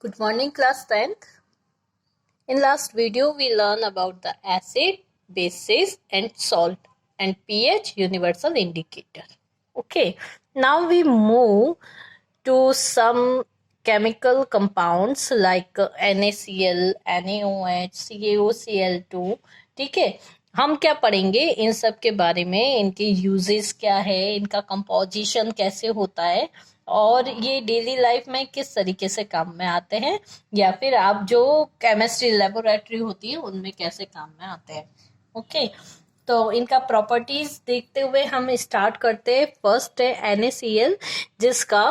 Good morning, class 10th. In last video, we learned about the acid, bases, and salt, and pH universal indicator. Okay, now we move to some chemical compounds like NaCl, NaOH, CaOCl2. ठीक है, हम क्या पढ़ेंगे इन सब के बारे में, इनके यूजेस क्या है, इनका कंपोजिशन कैसे होता है और ये डेली लाइफ में किस तरीके से काम में आते हैं, या फिर आप जो केमिस्ट्री लेबोरेटरी होती है उनमें कैसे काम में आते हैं. ओके, तो इनका प्रॉपर्टीज देखते हुए हम स्टार्ट करते हैं. फर्स्ट है NaCl, जिसका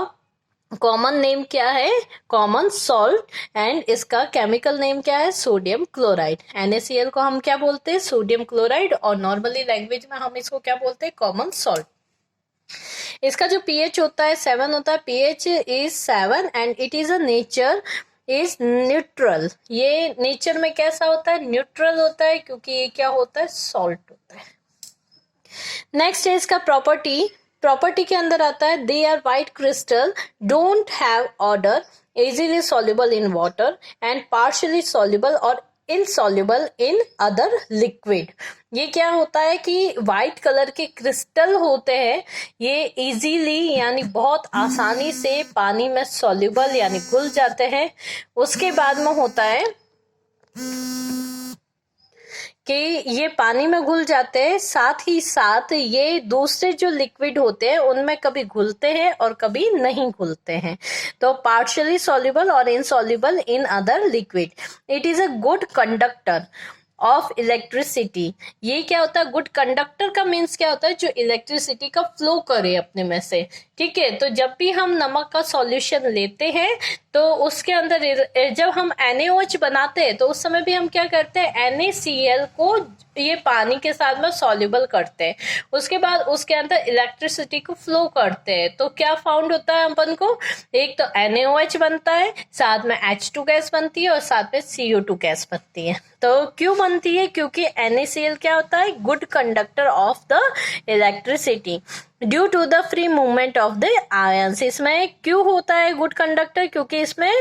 कॉमन नेम क्या है, कॉमन सॉल्ट, एंड इसका केमिकल नेम क्या है, सोडियम क्लोराइड. NaCl को हम क्या बोलते हैं, सोडियम क्लोराइड, और नॉर्मली लैंग्वेज में हम इसको क्या बोलते हैं, कॉमन सॉल्ट. इसका जो pH होता है 7 होता है. pH is 7 and it is a nature is neutral. ये नेचर में कैसा होता है, न्यूट्रल होता है, क्योंकि ये क्या होता है, सॉल्ट होता है. नेक्स्ट है इसका प्रॉपर्टी के अंदर आता है they are white crystal, don't have odour, easily soluble in water and partially soluble और इनसॉल्युबल इन अदर लिक्विड. ये क्या होता है कि व्हाइट कलर के क्रिस्टल होते हैं, ये इजीली यानी बहुत आसानी से पानी में सॉल्युबल यानी घुल जाते हैं. उसके बाद में होता है कि ये पानी में घुल जाते हैं, साथ ही साथ ये दूसरे जो लिक्विड होते हैं उनमें कभी घुलते हैं और कभी नहीं घुलते हैं. तो पार्शियली सॉल्युबल और insoluble in other liquid. It is a good conductor of electricity. ये क्या होता है, गुड कंडक्टर का मीन्स क्या होता है, जो इलेक्ट्रिसिटी का फ्लो करे अपने में से. ठीक है, तो जब भी हम नमक का सॉल्यूशन लेते हैं तो उसके अंदर जब हम NaOH बनाते हैं तो उस समय भी हम क्या करते हैं, NaCl को ये पानी के साथ में सॉल्युबल करते हैं. उसके बाद उसके अंदर इलेक्ट्रिसिटी को फ्लो करते हैं, तो क्या फाउंड होता है अपन को, एक तो NaOH बनता है, साथ में H2 गैस बनती है और साथ में CO2 गैस बनती है. तो क्यों बनती है, क्योंकि NaCl क्या होता है, good conductor of the electricity due to the free movement of the ions. इसमें क्यों होता है गुड कंडक्टर, क्योंकि इसमें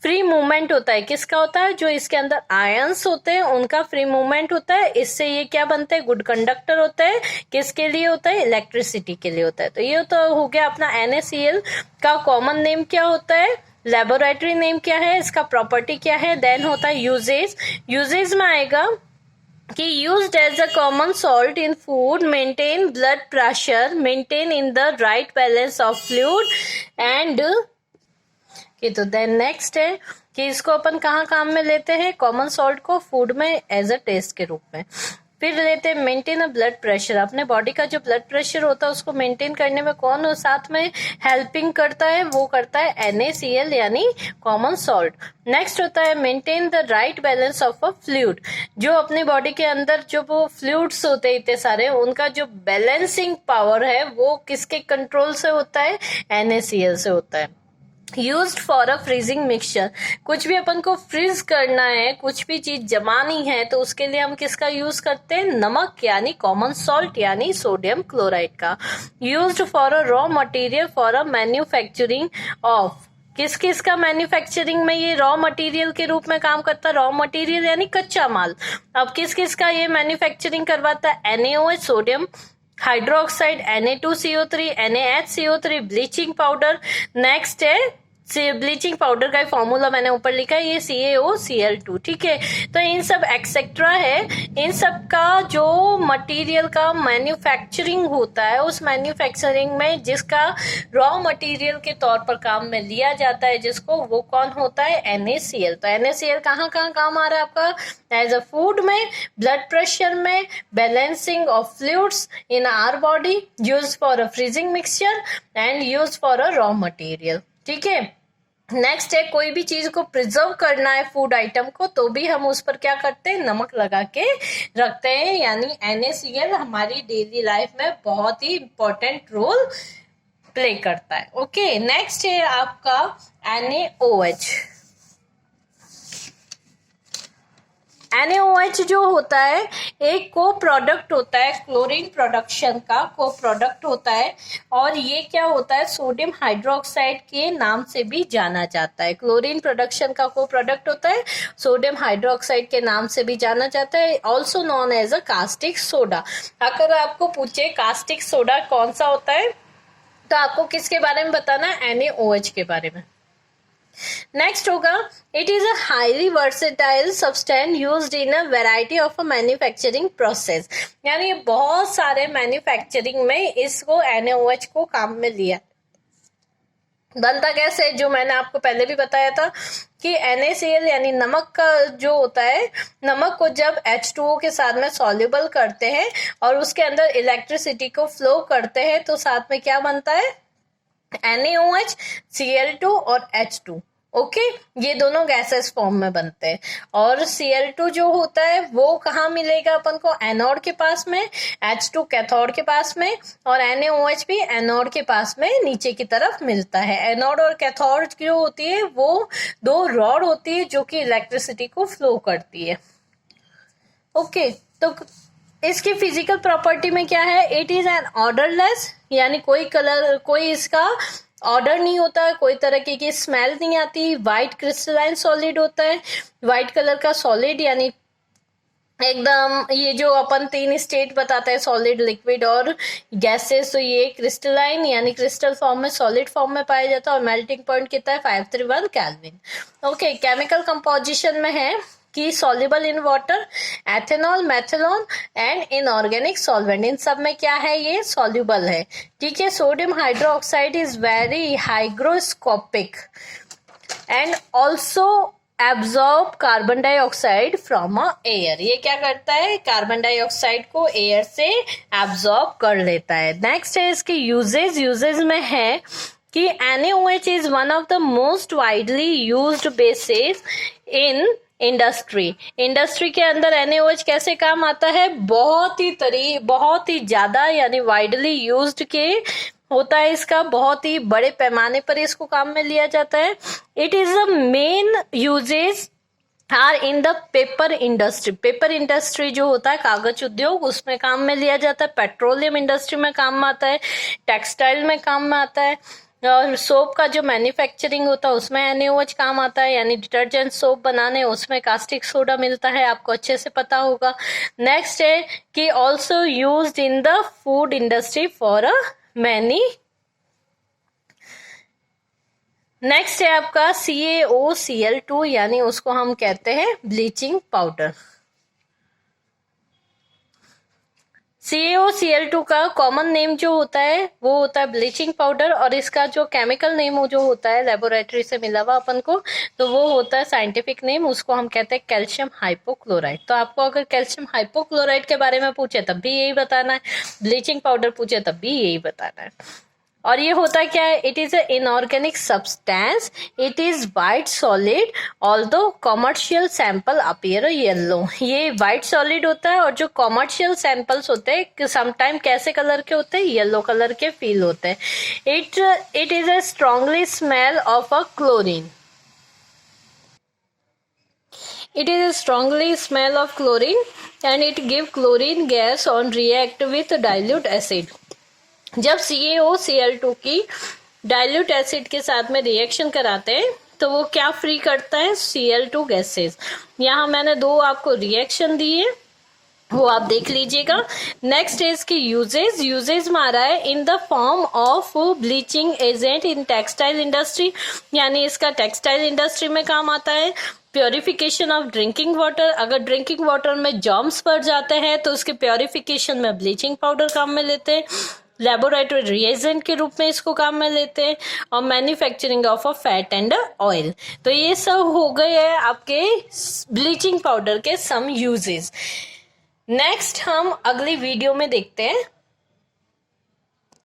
फ्री मूवमेंट होता है. किसका होता है, जो इसके अंदर आयंस होते हैं उनका फ्री मूवमेंट होता है. इससे ये क्या बनते हैं, गुड कंडक्टर होता है. किसके लिए होता है, इलेक्ट्रिसिटी के लिए होता है. तो ये तो हो गया अपना NaCl का कॉमन नेम क्या होता है, लेबोरेटरी नेम क्या है, इसका प्रॉपर्टी क्या है. देन होता है यूजेज में आएगा कि used as a common salt in food, maintain blood pressure, maintain in the right balance of fluid and कि तो देन नेक्स्ट है कि इसको अपन कहाँ काम में लेते हैं, कॉमन सॉल्ट को फूड में एज अ टेस्ट के रूप में. फिर लेते हैं मेंटेन अ ब्लड प्रेशर. अपने बॉडी का जो ब्लड प्रेशर होता है उसको मेंटेन करने में कौन साथ में हेल्पिंग करता है, वो करता है NaCl यानी कॉमन सॉल्ट. नेक्स्ट होता है maintain the right balance of a fluid. जो अपनी बॉडी के अंदर जो वो फ्लूइड्स होते हैं इतने सारे, उनका जो बैलेंसिंग पावर है वो किसके कंट्रोल से होता है, NaCl से होता है. Used for a freezing mixture. कुछ भी अपन को फ्रीज करना है, कुछ भी चीज जमानी है, तो उसके लिए हम किसका यूज करते हैं, नमक यानी कॉमन सॉल्ट यानी सोडियम क्लोराइड का. Used for a raw material for a manufacturing of. किस किस का मैन्युफैक्चरिंग में ये रॉ मटेरियल के रूप में काम करता है, रॉ मटेरियल यानी कच्चा माल. अब किस किस का ये मैन्युफैक्चरिंग करवाता है, NaOH sodium hydroxide, Na2CO3, NaHCO3, bleaching powder. Next है ब्लीचिंग पाउडर का फॉर्मूला मैंने ऊपर लिखा है, ये CaOCl2. ठीक है, तो इन सब एक्सेट्रा है. इन सब का जो मटेरियल का मैन्युफैक्चरिंग होता है, उस मैन्युफैक्चरिंग में जिसका रॉ मटेरियल के तौर पर काम में लिया जाता है जिसको, वो कौन होता है, NaCl. तो NaCl कहाँ कहाँ काम आ रहा है आपका, एज अ फूड में, ब्लड प्रेशर में, balancing of fluids in our body, use for a freezing mixture and use for a raw material. ठीक है, नेक्स्ट है कोई भी चीज को प्रिजर्व करना है फूड आइटम को, तो भी हम उस पर क्या करते हैं, नमक लगा के रखते हैं. यानी NaCl हमारी डेली लाइफ में बहुत ही इंपॉर्टेंट रोल प्ले करता है. ओके, नेक्स्ट है आपका NaOH. NaOH जो होता है एक को प्रोडक्ट होता है क्लोरीन प्रोडक्शन का, को प्रोडक्ट होता है, और ये क्या होता है सोडियम हाइड्रोक्साइड के नाम से भी जाना जाता है। क्लोरीन प्रोडक्शन का को प्रोडक्ट होता है, सोडियम हाइड्रोक्साइड के नाम से भी जाना जाता है, also known as a caustic soda. अगर आपको पूछे कास्टिक सोडा कौन सा होता है तो आपको किसके बारे में बताना है, NaOH के बारे में। नेक्स्ट होगा it is a highly versatile substance used in a variety of a manufacturing process, यानी बहुत सारे मैन्युफैक्चरिंग में इसको NaOH को काम में लिया। बनता कैसे, जो मैंने आपको पहले भी बताया था कि NaCl यानी नमक का जो होता है, नमक को जब H2O के साथ में सॉल्युबल करते हैं और उसके अंदर इलेक्ट्रिसिटी को फ्लो करते हैं तो साथ में क्या बनता है, NaOH, Cl2 और H2। ओके, ये दोनों गैसेस फॉर्म में बनते हैं। और Cl2 जो होता है वो कहाँ मिलेगा अपन को, एनोड के पास में, H2 कैथोड के पास में, और NaOH भी एनोड के पास में नीचे की तरफ मिलता है। एनोड और कैथोड जो होती है वो दो रॉड होती है जो कि इलेक्ट्रिसिटी को फ्लो करती है। ओके, तो इसकी फिजिकल प्रॉपर्टी में क्या है, इट इज एन ऑर्डरलेस, यानी कोई इसका ऑर्डर नहीं होता है, कोई तरह की स्मेल नहीं आती। व्हाइट क्रिस्टलाइन सॉलिड होता है, व्हाइट कलर का सॉलिड, यानी एकदम ये जो अपन 3 स्टेट बताते हैं सॉलिड, लिक्विड और गैसेस, तो ये क्रिस्टलाइन यानी क्रिस्टल फॉर्म में, सॉलिड फॉर्म में पाया जाता है। और मेल्टिंग पॉइंट कितना है, 531 केल्विन। ओके, केमिकल कंपोजिशन में है कि soluble in water, ethanol, methanol and inorganic solvent, इन सब में क्या है, ये सॉल्युबल है। ठीक है, sodium hydroxide is very hygroscopic and also absorb carbon dioxide from a air. ये क्या करता है, कार्बन डाइऑक्साइड को एयर से एब्जॉर्ब कर लेता है। नेक्स्ट है इसके यूजेज में है कि NaOH is one of the most widely used basis in industry के अंदर NaOH कैसे काम आता है, बहुत ही ज्यादा यानी वाइडली यूज्ड के होता है, इसका बहुत ही बड़े पैमाने पर इसको काम में लिया जाता है। It is the main uses are in the paper industry जो होता है कागज उद्योग, उसमें काम में लिया जाता है। पेट्रोलियम इंडस्ट्री में काम में आता है, टेक्सटाइल में काम में आता है, और सोप का जो मैन्युफैक्चरिंग होता है उसमें NaOH काम आता है, यानी डिटर्जेंट सोप बनाने उसमें कास्टिक सोडा मिलता है, आपको अच्छे से पता होगा। नेक्स्ट है कि also used in the food industry for a many. Next है आपका CaOCl2, यानी उसको हम कहते हैं ब्लीचिंग पाउडर। CaOCl2 का कॉमन नेम जो होता है वो होता है ब्लीचिंग पाउडर, और इसका जो केमिकल नेम जो होता है लेबोरेटरी से मिला हुआ अपन को, तो वो होता है साइंटिफिक नेम, उसको हम कहते हैं कैल्शियम हाइपोक्लोराइड। तो आपको अगर कैल्शियम हाइपोक्लोराइड के बारे में पूछे तब भी यही बताना है, ब्लीचिंग पाउडर पूछे तब भी यही बताना है। और ये होता क्या है, it is a inorganic substance, it is white solid although commercial sample appear yellow. ये वाइट सॉलिड होता है और जो कॉमर्शियल सैंपल्स होते हैं समटाइम कैसे कलर के होते हैं, येलो कलर के फील होते हैं। It is a strongly smell of a chlorine, it is a strongly smell of chlorine and it give chlorine gas on react with dilute acid। जब CaOCl2 की dilute acid के साथ में reaction कराते हैं तो वो क्या फ्री करता है, Cl2 गैसेस। यहाँ मैंने 2 आपको रिएक्शन दिए, वो आप देख लीजिएगा। नेक्स्ट है इसकी यूजेज में आ रहा है in the form of bleaching agent in textile industry, यानी इसका टेक्सटाइल इंडस्ट्री में काम आता है। प्योरिफिकेशन ऑफ ड्रिंकिंग वाटर, अगर ड्रिंकिंग वाटर में जर्म्स पड़ जाते हैं तो उसके प्योरिफिकेशन में ब्लीचिंग पाउडर काम में लेते हैं। लेबोरेटरी रिएजेंट के रूप में इसको काम में लेते हैं, और manufacturing of a fat and oil. तो ये सब हो गए हैं आपके ब्लीचिंग पाउडर के सम यूजेस। नेक्स्ट हम अगली वीडियो में देखते हैं